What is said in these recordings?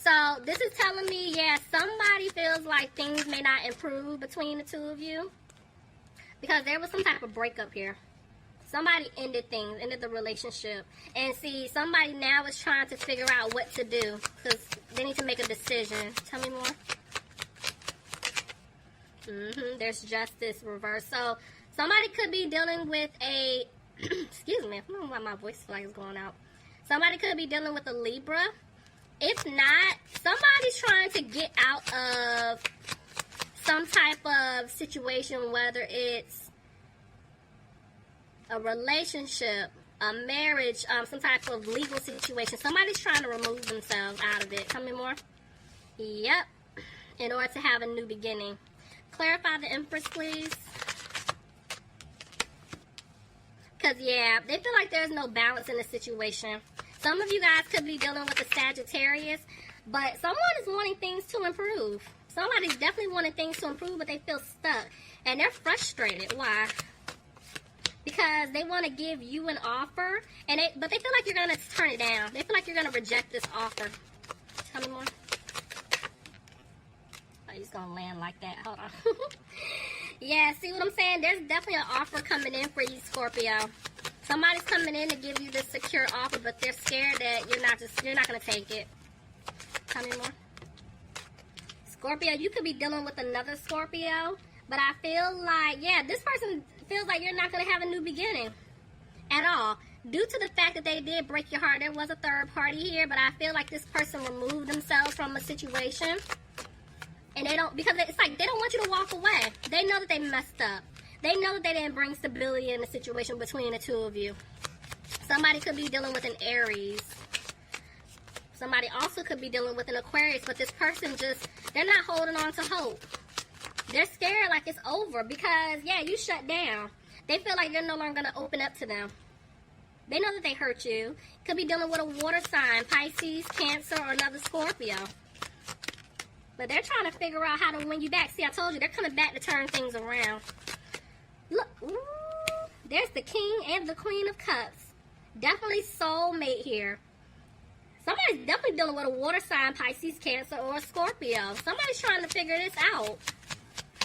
So this is telling me, yeah, somebody feels like things may not improve between the two of you. Because there was some type of breakup here. Somebody ended things, ended the relationship. And see, somebody now is trying to figure out what to do. Because they need to make a decision. Tell me more. There's justice reversed. So somebody could be dealing with a... excuse me. I don't know why my voice feels like it's going out. Somebody could be dealing with a Libra. If not, somebody's trying to get out of some type of situation, whether it's a relationship, a marriage, some type of legal situation. Somebody's trying to remove themselves out of it. Tell me more. Yep. In order to have a new beginning. Clarify the Empress, please. Because, yeah, they feel like there's no balance in the situation. Some of you guys could be dealing with a Sagittarius, but someone is wanting things to improve. Somebody's definitely wanting things to improve, but they feel stuck. And they're frustrated. Why? Because they want to give you an offer, but they feel like you're going to turn it down. They feel like you're going to reject this offer. Tell me more. Oh, he's going to land like that. Hold on. Yeah, see what I'm saying? There's definitely an offer coming in for you, Scorpio. Somebody's coming in to give you this secure offer, but they're scared that you're not going to take it. Tell me more. Scorpio, you could be dealing with another Scorpio, but I feel like, yeah, this person feels like you're not going to have a new beginning at all. Due to the fact that they did break your heart, there was a third party here, but I feel like this person removed themselves from a situation. And they don't, because it's like they don't want you to walk away. They know that they messed up. They know that they didn't bring stability in the situation between the two of you. Somebody could be dealing with an Aries. Somebody also could be dealing with an Aquarius, but this person they're not holding on to hope. They're scared like it's over because, yeah, you shut down. They feel like you're no longer going to open up to them. They know that they hurt you. Could be dealing with a water sign, Pisces, Cancer, or another Scorpio. But they're trying to figure out how to win you back. See, I told you, they're coming back to turn things around. Look, ooh, there's the King and the Queen of Cups. Definitely soulmate here. Somebody's definitely dealing with a water sign, Pisces, Cancer, or a Scorpio. Somebody's trying to figure this out.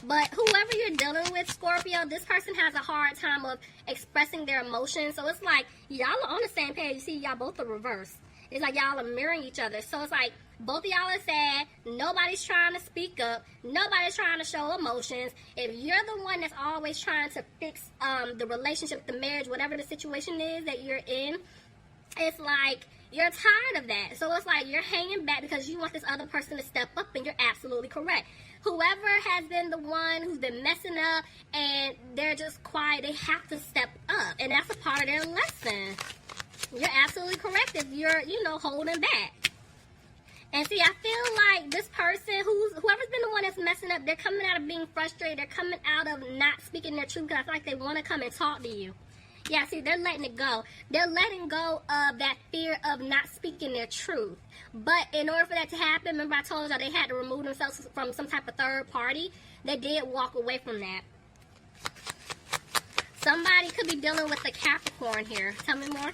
But whoever you're dealing with, Scorpio, this person has a hard time of expressing their emotions. So it's like, y'all are on the same page. You see, y'all both are reversed. It's like y'all are mirroring each other. So it's like, both of y'all are sad. Nobody's trying to speak up. Nobody's trying to show emotions. If you're the one that's always trying to fix the relationship, the marriage, whatever the situation is that you're in, it's like you're tired of that. So it's like you're hanging back because you want this other person to step up, and you're absolutely correct. Whoever has been the one who's been messing up and they're just quiet, they have to step up. And that's a part of their lesson. You're absolutely correct if you're, holding back. And see, I feel like this person, whoever's been the one that's messing up, they're coming out of being frustrated. They're coming out of not speaking their truth because I feel like they want to come and talk to you. Yeah, see, they're letting it go. They're letting go of that fear of not speaking their truth. But in order for that to happen, remember I told y'all they had to remove themselves from some type of third party. They did walk away from that. Somebody could be dealing with a Capricorn here. Tell me more.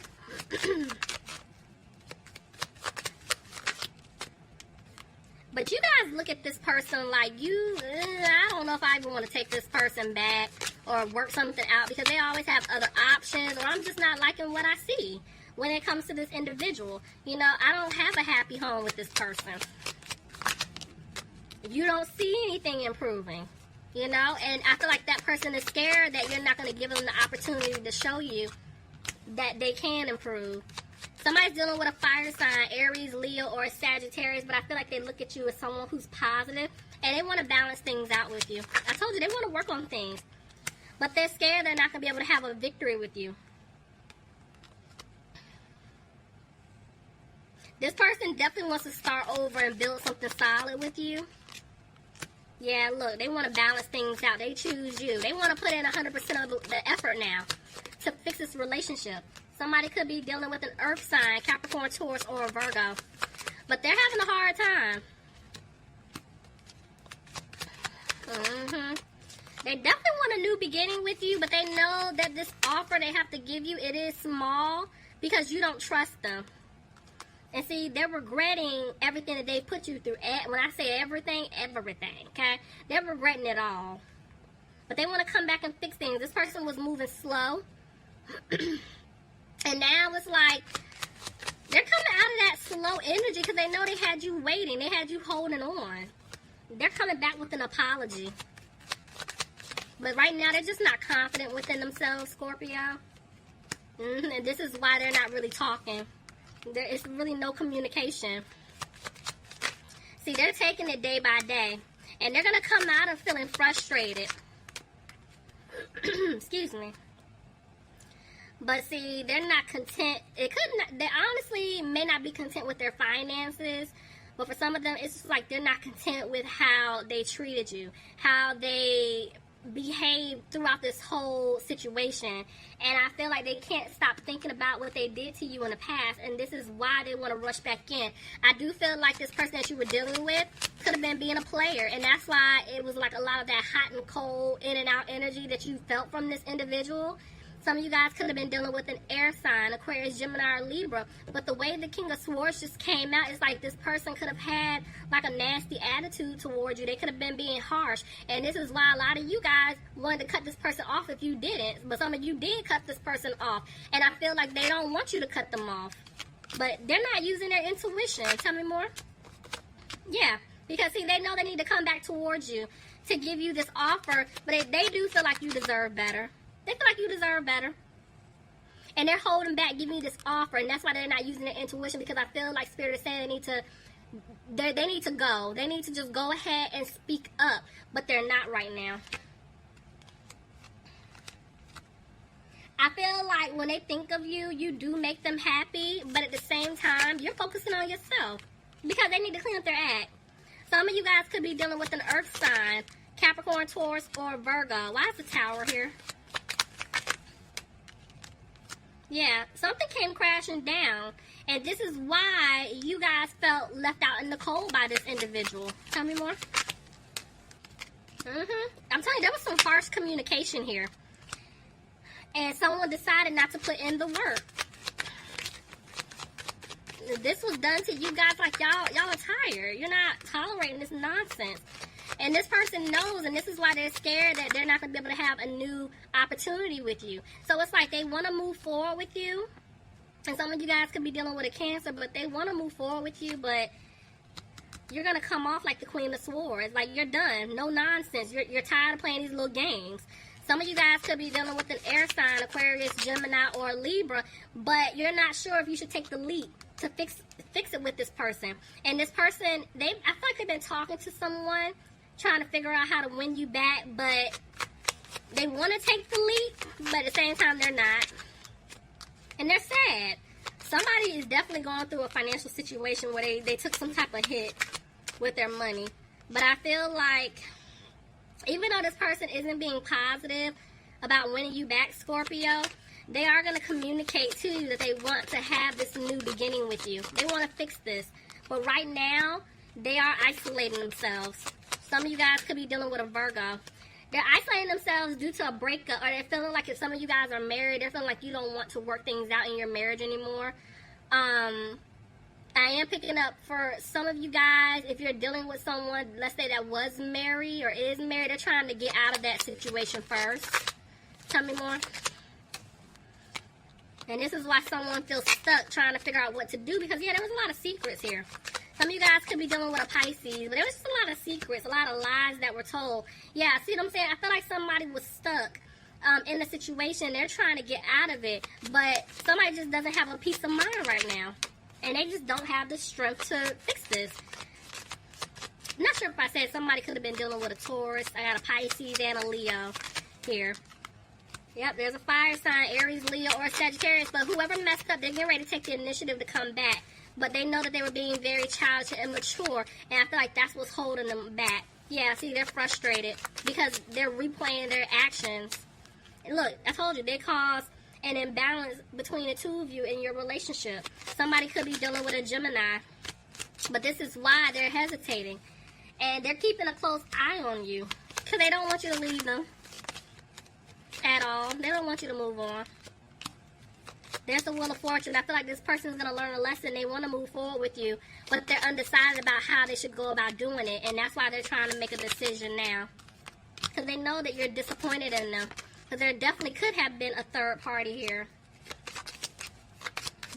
But you guys look at this person like I don't know if I even want to take this person back or work something out because they always have other options, or I'm just not liking what I see when it comes to this individual. I don't have a happy home with this person. You don't see anything improving, and I feel like that person is scared that you're not going to give them the opportunity to show you that they can improve. Somebody's dealing with a fire sign, Aries, Leo, or Sagittarius, but I feel like they look at you as someone who's positive, and they want to balance things out with you. I told you, they want to work on things, but they're scared they're not going to be able to have a victory with you. This person definitely wants to start over and build something solid with you. Yeah, look, they want to balance things out. They choose you. They want to put in 100% of the effort now to fix this relationship. Somebody could be dealing with an earth sign, Capricorn, Taurus, or a Virgo. But they're having a hard time. They definitely want a new beginning with you, but they know that this offer they have to give you, it is small because you don't trust them. And see, they're regretting everything that they put you through. When I say everything, okay? They're regretting it all. But they want to come back and fix things. This person was moving slow. And now it's like, they're coming out of that slow energy because they know they had you waiting. They had you holding on. They're coming back with an apology. But right now, they're just not confident within themselves, Scorpio. And this is why they're not really talking. There is really no communication. See, they're taking it day by day. And they're going to come out of feeling frustrated. Excuse me. But see, they're not content. They honestly may not be content with their finances. But for some of them, it's just like they're not content with how they treated you. How they behaved throughout this whole situation. And I feel like they can't stop thinking about what they did to you in the past. And this is why they want to rush back in. I do feel like this person that you were dealing with could have been being a player. And that's why it was like a lot of that hot and cold, in and out energy that you felt from this individual. Some of you guys could have been dealing with an air sign, Aquarius, Gemini, or Libra. But the way the King of Swords just came out, it's like this person could have had like a nasty attitude towards you. They could have been being harsh. And this is why a lot of you guys wanted to cut this person off if you didn't. But some of you did cut this person off. And I feel like they don't want you to cut them off. But they're not using their intuition. Tell me more. Yeah. Because, see, they know they need to come back towards you to give you this offer. But they do feel like you deserve better. They feel like you deserve better. And they're holding back, giving you this offer. And that's why they're not using their intuition. Because I feel like Spirit is saying they need to go. They need to just go ahead and speak up. But they're not right now. I feel like when they think of you, you do make them happy. But at the same time, you're focusing on yourself. Because they need to clean up their act. Some of you guys could be dealing with an earth sign. Capricorn, Taurus, or Virgo. Why is the Tower here? Yeah, something came crashing down. And this is why you guys felt left out in the cold by this individual. Tell me more. I'm telling you, there was some harsh communication here. And someone decided not to put in the work. This was done to you guys like y'all are tired. You're not tolerating this nonsense. And this person knows, and this is why they're scared that they're not going to be able to have a new opportunity with you. So it's like they want to move forward with you. And some of you guys could be dealing with a Cancer, but they want to move forward with you, but you're going to come off like the Queen of Swords. Like, you're done. No nonsense. You're tired of playing these little games. Some of you guys could be dealing with an air sign, Aquarius, Gemini, or Libra, but you're not sure if you should take the leap to fix it with this person. And this person, I feel like they've been talking to someone, trying to figure out how to win you back, but they want to take the leap, but at the same time, they're not. And they're sad. Somebody is definitely going through a financial situation where they took some type of hit with their money. But I feel like, even though this person isn't being positive about winning you back, Scorpio, they are going to communicate to you that they want to have this new beginning with you. They want to fix this. But right now, they are isolating themselves. Some of you guys could be dealing with a Virgo. They're isolating themselves due to a breakup, or they're feeling like if some of you guys are married, they're feeling like you don't want to work things out in your marriage anymore. I am picking up for some of you guys, if you're dealing with someone, let's say that was married or is married, they're trying to get out of that situation first. Tell me more. And this is why someone feels stuck trying to figure out what to do, because, yeah, there was a lot of secrets here. Some of you guys could be dealing with a Pisces, but there was just a lot of secrets, a lot of lies that were told. Yeah, see what I'm saying? I feel like somebody was stuck in the situation. They're trying to get out of it, but somebody just doesn't have a peace of mind right now. And they just don't have the strength to fix this. I'm not sure if I said somebody could have been dealing with a Taurus. I got a Pisces and a Leo here. Yep, there's a fire sign, Aries, Leo, or Sagittarius. But whoever messed up, they're getting ready to take the initiative to come back. But they know that they were being very childish and immature. And I feel like that's what's holding them back. Yeah, see, they're frustrated because they're replaying their actions. And look, I told you, they cause an imbalance between the two of you in your relationship. Somebody could be dealing with a Gemini. But this is why they're hesitating. And they're keeping a close eye on you. Because they don't want you to leave them. At all. They don't want you to move on. There's the Wheel of Fortune. I feel like this person is going to learn a lesson. They want to move forward with you, but they're undecided about how they should go about doing it, and that's why they're trying to make a decision now. Because they know that you're disappointed in them. Because there definitely could have been a third party here.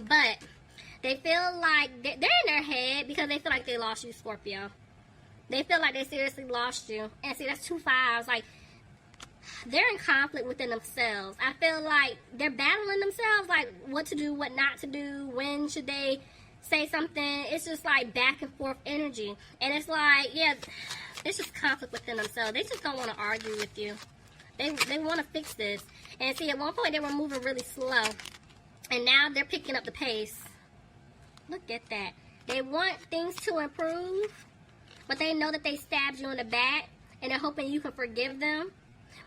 But they feel like they're in their head because they feel like they lost you, Scorpio. They feel like they seriously lost you. And see, that's 2 5s. Like, they're in conflict within themselves. I feel like they're battling themselves, like what to do, what not to do, when should they say something. It's just like back and forth energy. And it's like, yeah, it's just conflict within themselves. They just don't want to argue with you. They want to fix this. And see, at one point they were moving really slow. And now they're picking up the pace. Look at that. They want things to improve, but they know that they stabbed you in the back, and they're hoping you can forgive them.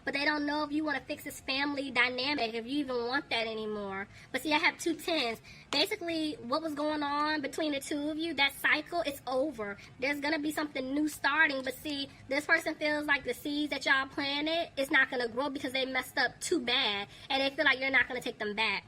But they don't know if you want to fix this family dynamic, if you even want that anymore. But see, I have 2 10s. Basically, what was going on between the two of you, that cycle, it's over. There's going to be something new starting. But see, this person feels like the seeds that y'all planted, it's not going to grow because they messed up too bad. And they feel like you're not going to take them back.